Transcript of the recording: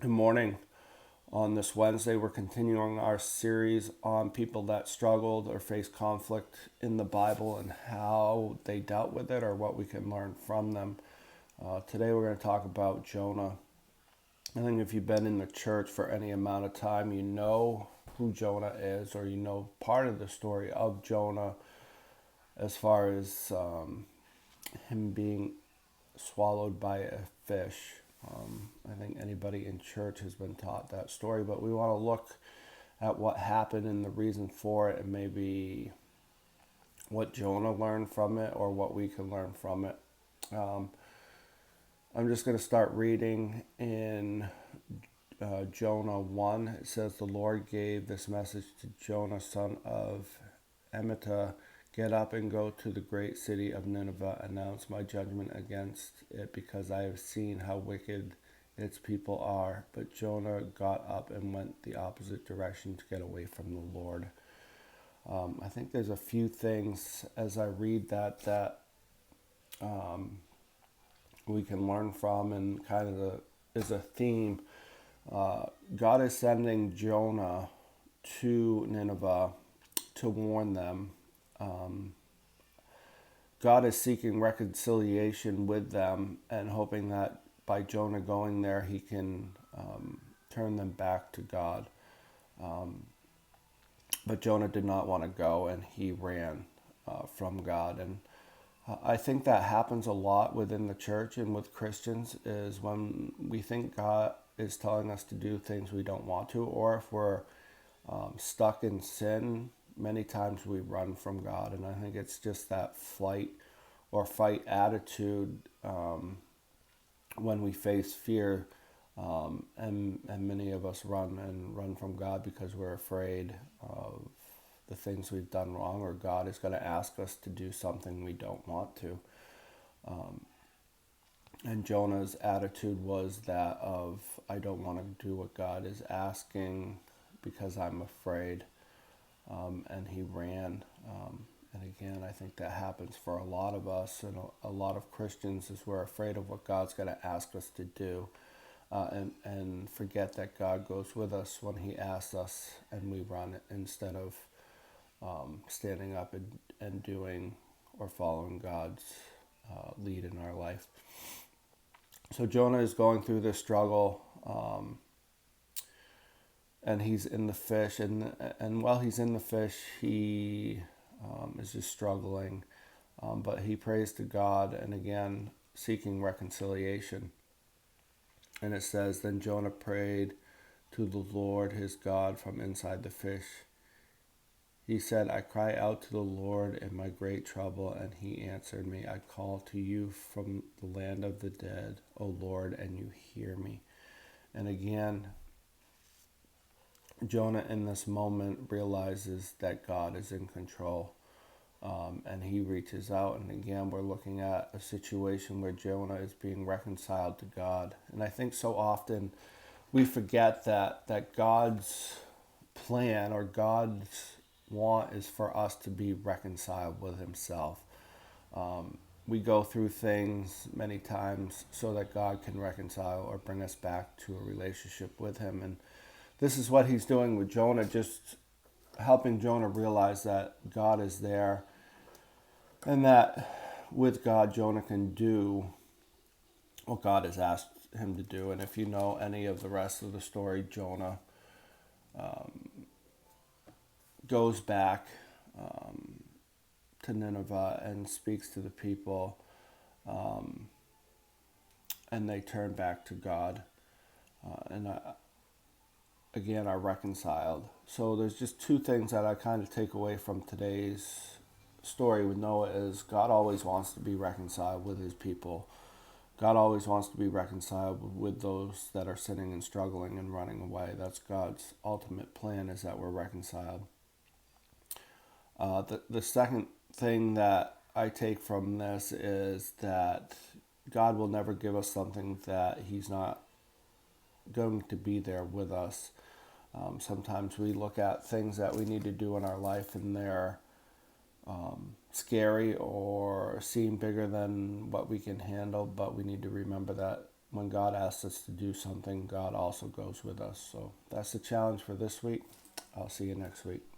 Good morning. On this Wednesday, we're continuing our series on people that struggled or faced conflict in the Bible and how they dealt with it or what we can learn from them. Today, we're going to talk about Jonah. I think if you've been in the church for any amount of time, you know who Jonah is, or you know part of the story of Jonah as far as him being swallowed by a fish. I think anybody in church has been taught that story, but we want to look at what happened and the reason for it, and maybe what Jonah learned from it or what we can learn from it. Um, I'm just going to start reading in Jonah 1. It says, "The Lord gave this message to Jonah, son of Amittai. Get up and go to the great city of Nineveh. Announce my judgment against it, because I have seen how wicked its people are." But Jonah got up and went the opposite direction to get away from the Lord. I think there's a few things as I read that we can learn from, and kind of is a theme. God is sending Jonah to Nineveh to warn them. God is seeking reconciliation with them and hoping that by Jonah going there, he can turn them back to God. But Jonah did not want to go, and he ran from God. And I think that happens a lot within the church and with Christians, is when we think God is telling us to do things we don't want to, or if we're stuck in sin, many times we run from God. And I think it's just that flight or fight attitude when we face fear. And many of us run from God because we're afraid of the things we've done wrong, or God is going to ask us to do something we don't want to. And Jonah's attitude was that of, I don't want to do what God is asking because I'm afraid. And he ran. And again, I think that happens for a lot of us and a lot of Christians, is we're afraid of what God's going to ask us to do, and forget that God goes with us when he asks us, and we run instead of standing up and doing or following God's lead in our life. So Jonah is going through this struggle, and he's in the fish, and while he's in the fish, he is just struggling, but he prays to God, and again seeking reconciliation. And it says, "Then Jonah prayed to the Lord his God from inside the fish. He said, I cry out to the Lord in my great trouble, and he answered me. I call to you from the land of the dead, O Lord, and you hear me." And again, Jonah in this moment realizes that God is in control, and he reaches out. And again, we're looking at a situation where Jonah is being reconciled to God. And I think so often we forget that God's plan or God's want is for us to be reconciled with himself. We go through things many times so that God can reconcile or bring us back to a relationship with him. And this is what he's doing with Jonah, just helping Jonah realize that God is there, and that with God, Jonah can do what God has asked him to do. And if you know any of the rest of the story, Jonah goes back to Nineveh and speaks to the people, and they turn back to God, and again are reconciled. So there's just two things that I kind of take away from today's story with Noah is God always wants to be reconciled with his people. God always wants to be reconciled with those that are sinning and struggling and running away. That's God's ultimate plan, is that we're reconciled. The second thing that I take from this is that God will never give us something that he's not going to be there with us. Sometimes we look at things that we need to do in our life, and they're scary or seem bigger than what we can handle, but we need to remember that when God asks us to do something, God also goes with us. So that's the challenge for this week. I'll see you next week.